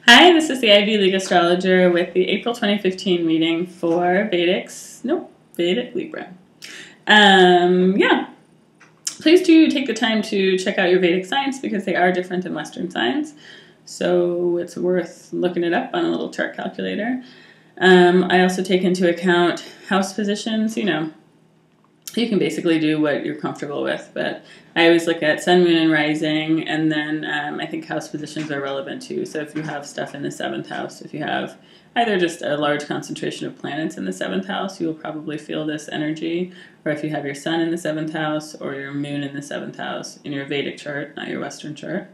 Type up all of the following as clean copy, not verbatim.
Hi, this is the Vedic Astrologer with the April 2015 reading for Vedic Libra. Yeah, please do take the time to check out your Vedic signs because they are different than Western signs. So it's worth looking it up on a little chart calculator. I also take into account house positions. You can basically do what you're comfortable with, but I always look at sun, moon, and rising, and then I think house positions are relevant too. So if you have stuff in the 7th house, if you have either just a large concentration of planets in the 7th house, you will probably feel this energy, or if you have your sun in the 7th house or your moon in the 7th house in your Vedic chart, not your Western chart,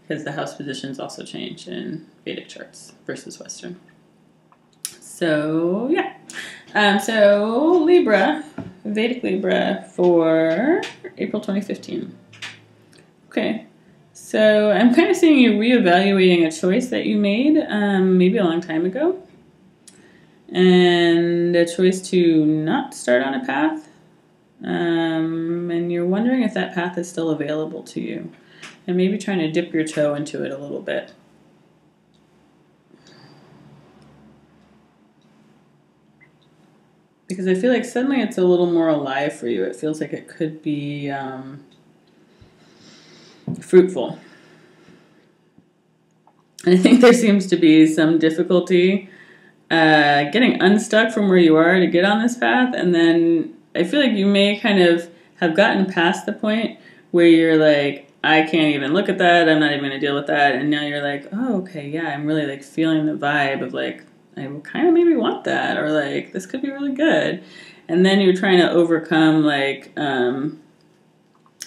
because the house positions also change in Vedic charts versus Western. So yeah. So Libra, Vedic Libra for April 2015. Okay, so I'm kind of seeing you reevaluating a choice that you made maybe a long time ago, and a choice to not start on a path, and you're wondering if that path is still available to you, and maybe trying to dip your toe into it a little bit. Because I feel like suddenly it's a little more alive for you. It feels like it could be fruitful. And I think there seems to be some difficulty getting unstuck from where you are to get on this path. And then I feel like you may kind of have gotten past the point where you're like, I can't even look at that. I'm not even going to deal with that. And now you're like, oh, okay, yeah, I'm really like feeling the vibe of like, I kind of maybe want that, or like this could be really good. And then you're trying to overcome like the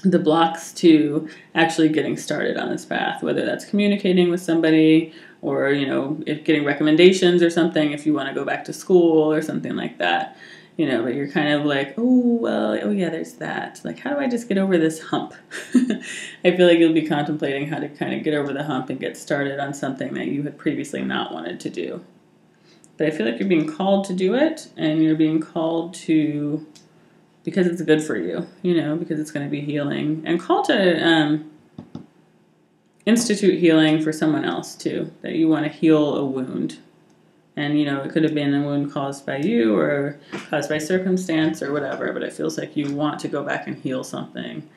blocks to actually getting started on this path, whether that's communicating with somebody or, if getting recommendations or something, if you want to go back to school or something like that, but you're kind of like, oh yeah, there's that. Like, how do I just get over this hump? I feel like you'll be contemplating how to kind of get over the hump and get started on something that you had previously not wanted to do. But I feel like you're being called to do it, and you're being called to, because it's good for you, because it's going to be healing, and called to institute healing for someone else too, that you want to heal a wound. And, it could have been a wound caused by you or caused by circumstance or whatever, but it feels like you want to go back and heal something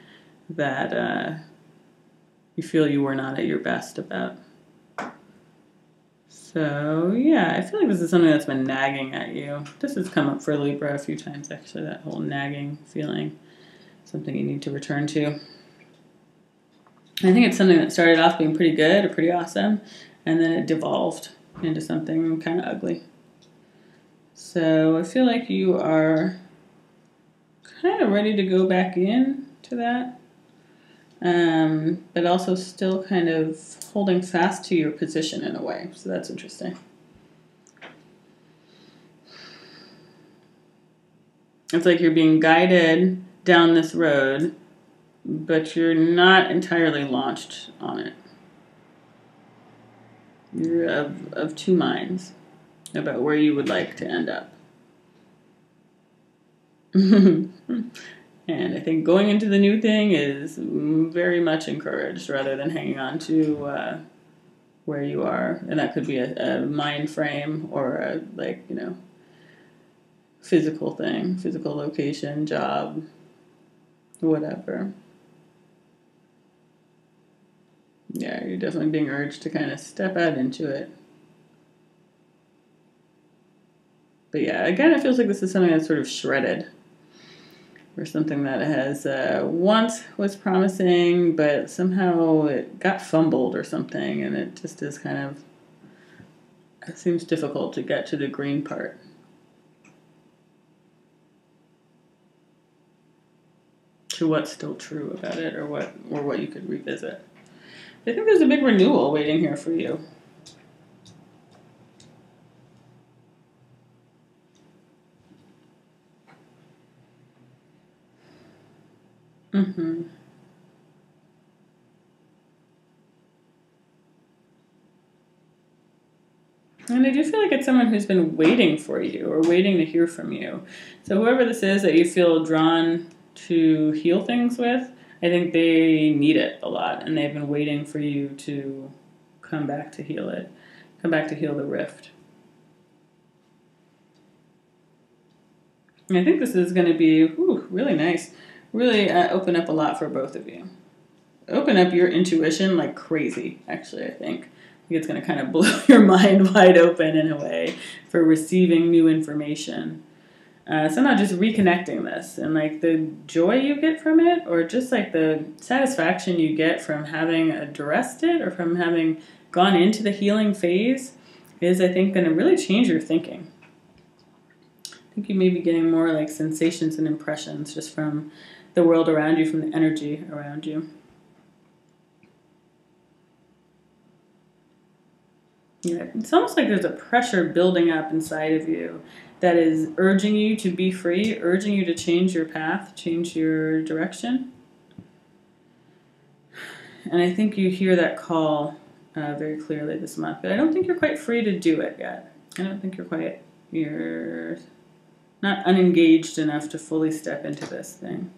that you feel you were not at your best about. So, yeah, I feel like this is something that's been nagging at you. This has come up for Libra a few times, actually, that whole nagging feeling. Something you need to return to. I think it's something that started off being pretty good or pretty awesome, and then it devolved into something kind of ugly. So I feel like you are kind of ready to go back in to that, but also still kind of holding fast to your position in a way. So that's interesting. It's like you're being guided down this road, but you're not entirely launched on it. You're of two minds about where you would like to end up. And I think going into the new thing is very much encouraged rather than hanging on to where you are. And that could be a mind frame or a, physical thing, physical location, job, whatever. Yeah, you're definitely being urged to kind of step out into it. But yeah, again, it feels like this is something that's sort of shredded. Or something that has once was promising, but somehow it got fumbled or something, and it just is kind of, it seems difficult to get to the green part. To what's still true about it, or what you could revisit. I think there's a big renewal waiting here for you. Mm-hmm. And I do feel like it's someone who's been waiting for you or waiting to hear from you. So whoever this is that you feel drawn to heal things with, I think they need it a lot, and they've been waiting for you to come back to heal it. come back to heal the rift. And I think this is going to be really nice. Really open up a lot for both of you. Open up your intuition like crazy, actually, I think. It's going to kind of blow your mind wide open in a way for receiving new information. Somehow just reconnecting this and like the joy you get from it, or just like the satisfaction you get from having addressed it or from having gone into the healing phase is, I think, going to really change your thinking. I think you may be getting more like sensations and impressions just from the world around you, from the energy around you. Yeah, it's almost like there's a pressure building up inside of you that is urging you to be free, urging you to change your path, change your direction. And I think you hear that call very clearly this month, but I don't think you're quite free to do it yet. I don't think you're not unengaged enough to fully step into this thing.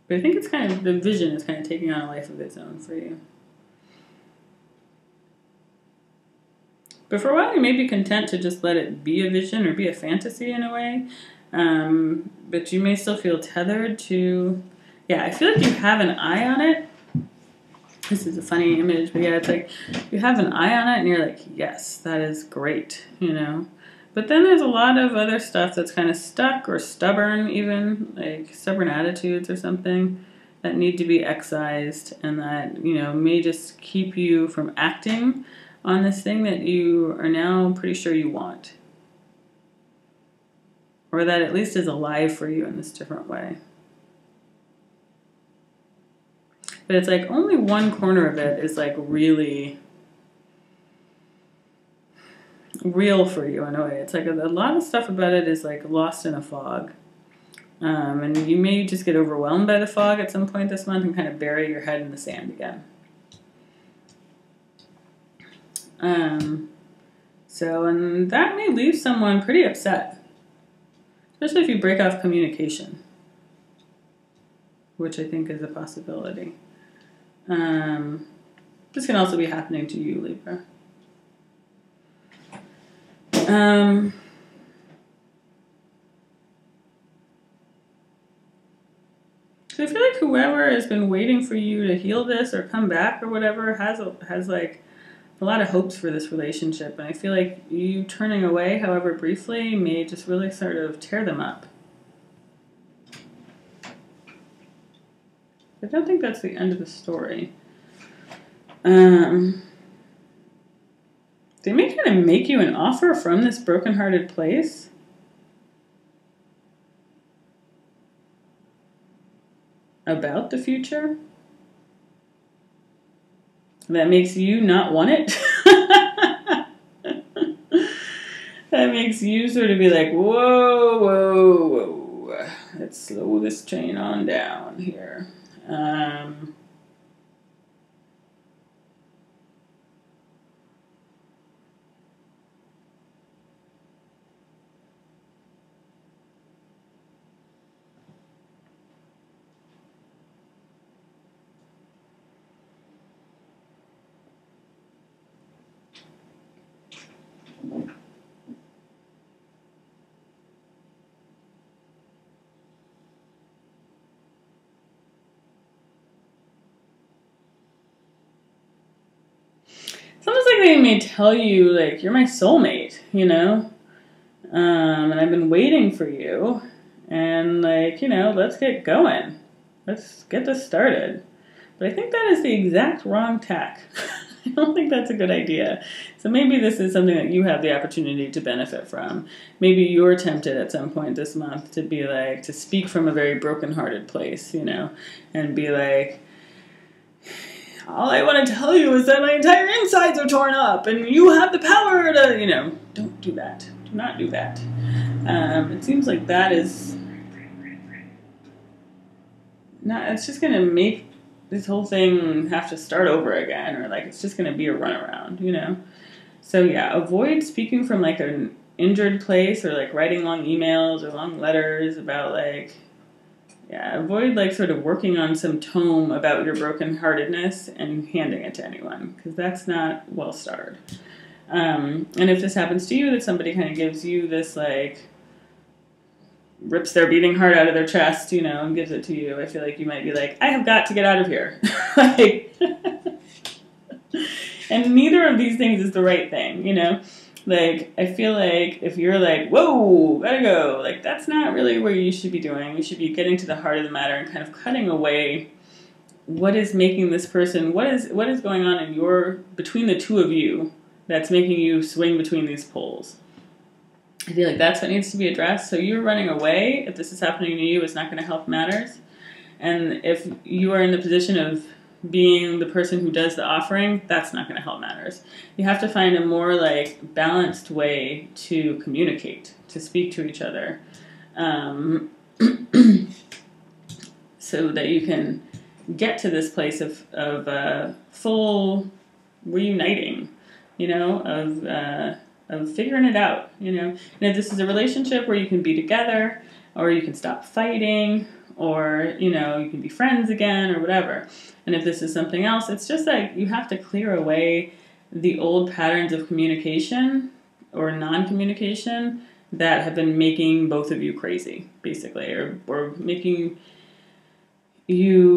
But I think it's kind of, the vision is kind of taking on a life of its own for you. But for a while, you may be content to just let it be a vision or be a fantasy in a way. But you may still feel tethered to, yeah, I feel like you have an eye on it. This is a funny image, but yeah, it's like you have an eye on it and you're like, yes, that is great, you know. But then there's a lot of other stuff that's kind of stuck or stubborn even, like stubborn attitudes or something that need to be excised and that, you know, may just keep you from acting on this thing that you are now pretty sure you want. Or that at least is alive for you in this different way. But it's like only one corner of it is like really real for you in a way. It's like a lot of stuff about it is like lost in a fog. And you may just get overwhelmed by the fog at some point this month and kind of bury your head in the sand again. And that may leave someone pretty upset. Especially if you break off communication. Which I think is a possibility. This can also be happening to you, Libra. So I feel like whoever has been waiting for you to heal this or come back or whatever has like a lot of hopes for this relationship. And I feel like you turning away, however briefly, may just really sort of tear them up. I don't think that's the end of the story. They may kind of make you an offer from this brokenhearted place. About the future. That makes you not want it. That makes you sort of be like, whoa, whoa, whoa. Let's slow this train on down here. It's almost like they may tell you, like, you're my soulmate, you know? And I've been waiting for you. And, like, you know, let's get going. Let's get this started. But I think that is the exact wrong tack. I don't think that's a good idea. So maybe this is something that you have the opportunity to benefit from. Maybe you're tempted at some point this month to be like, to speak from a very brokenhearted place, you know? And be like, all I want to tell you is that my entire insides are torn up and you have the power to, you know, don't do that. Do not do that. It seems like that is not, it's just going to make this whole thing have to start over again, or like it's just going to be a runaround, you know? So yeah, avoid speaking from like an injured place, or like writing long emails or long letters about like, yeah, avoid like sort of working on some tome about your brokenheartedness and handing it to anyone, because that's not well starred. And if this happens to you, that somebody kind of gives you this like, rips their beating heart out of their chest, you know, and gives it to you, I feel like you might be like, I have got to get out of here. Like, and neither of these things is the right thing, you know? Like, I feel like if you're like, whoa, gotta go, like, that's not really where you should be doing. You should be getting to the heart of the matter and kind of cutting away what is making this person, what is going on in between the two of you that's making you swing between these poles. I feel like that's what needs to be addressed. So you're running away, if this is happening to you, it's not going to help matters. And if you are in the position of being the person who does the offering, that's not going to help matters. You have to find a more like balanced way to communicate, to speak to each other, so that you can get to this place of full reuniting, you know, of figuring it out, you know. And if this is a relationship where you can be together, or you can stop fighting, or, you know, you can be friends again, or whatever. And if this is something else, it's just like you have to clear away the old patterns of communication or non-communication that have been making both of you crazy, basically, or making you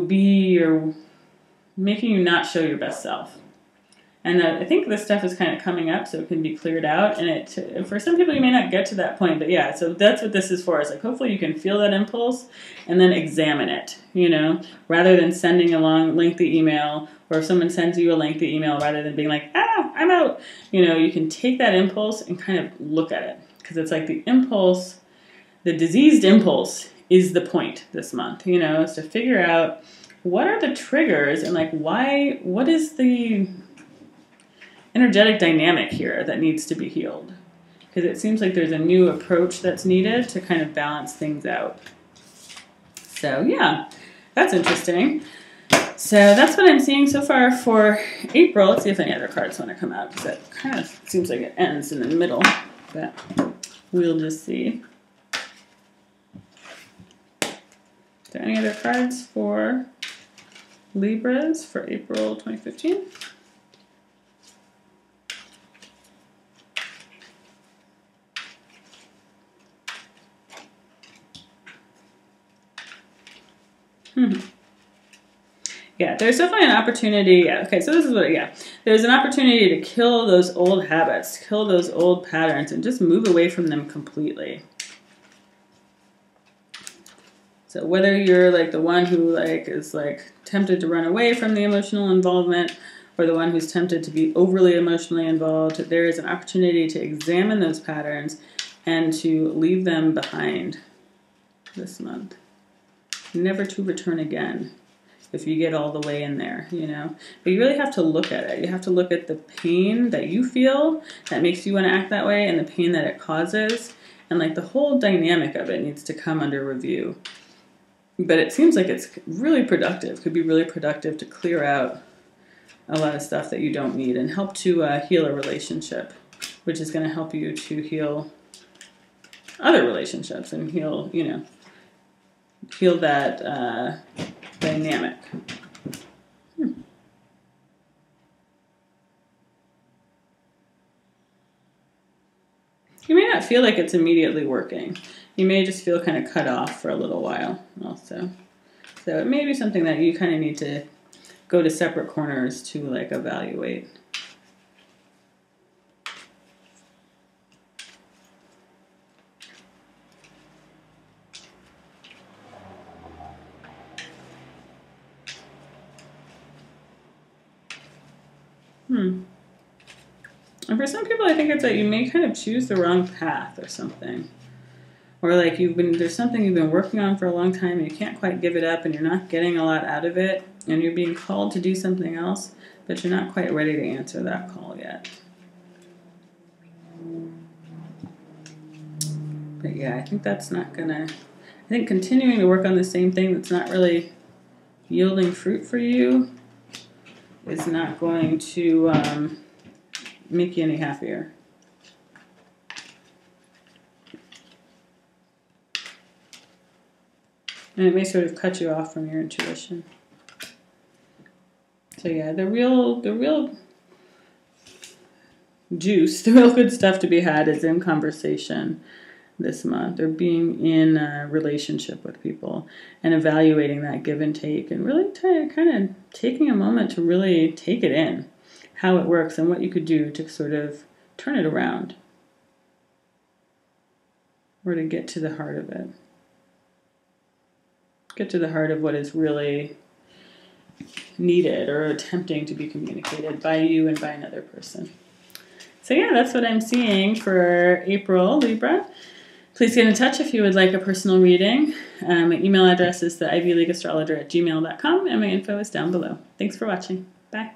not show your best self. And I think this stuff is kind of coming up, so it can be cleared out. And for some people, you may not get to that point, but yeah, so that's what this is for. It's like, hopefully you can feel that impulse and then examine it, you know, rather than sending a long, lengthy email, or if someone sends you a lengthy email, rather than being like, I'm out, you know, you can take that impulse and kind of look at it. Because it's like the impulse, the diseased impulse is the point this month, you know, is to figure out what are the triggers and like what is the energetic dynamic here that needs to be healed, because it seems like there's a new approach that's needed to kind of balance things out. So yeah, that's interesting. So that's what I'm seeing so far for April. Let's see if any other cards want to come out, because that kind of seems like it ends in the middle, but we'll just see. Is there any other cards for Libras for April 2015? Yeah, there's definitely an opportunity. Yeah, okay, so this is what, yeah. There's an opportunity to kill those old habits, kill those old patterns, and just move away from them completely. So whether you're like the one who like is like tempted to run away from the emotional involvement, or the one who's tempted to be overly emotionally involved, there is an opportunity to examine those patterns and to leave them behind this month. Never to return again if you get all the way in there, you know. But you really have to look at it. You have to look at the pain that you feel that makes you want to act that way, and the pain that it causes. And like the whole dynamic of it needs to come under review. But it seems like it's really productive, could be really productive to clear out a lot of stuff that you don't need and help to heal a relationship, which is going to help you to heal other relationships and heal, you know, heal that dynamic. You may not feel like it's immediately working. You may just feel kind of cut off for a little while also. So it may be something that you kind of need to go to separate corners to like evaluate. And for some people, I think it's that you may kind of choose the wrong path or something. Or like there's something you've been working on for a long time and you can't quite give it up and you're not getting a lot out of it and you're being called to do something else, but you're not quite ready to answer that call yet. But yeah, I think that's not gonna, I think continuing to work on the same thing that's not really yielding fruit for you is not going to make you any happier. And it may sort of cut you off from your intuition. So yeah, the real juice, the real good stuff to be had is in conversation this month, or being in a relationship with people and evaluating that give and take, and really kind of taking a moment to really take it in, how it works and what you could do to sort of turn it around, or to get to the heart of it. Get to the heart of what is really needed or attempting to be communicated by you and by another person. So yeah, that's what I'm seeing for April, Libra. Please get in touch if you would like a personal reading. My email address is the ivyleagueastrologer@gmail.com, and my info is down below. Thanks for watching. Bye.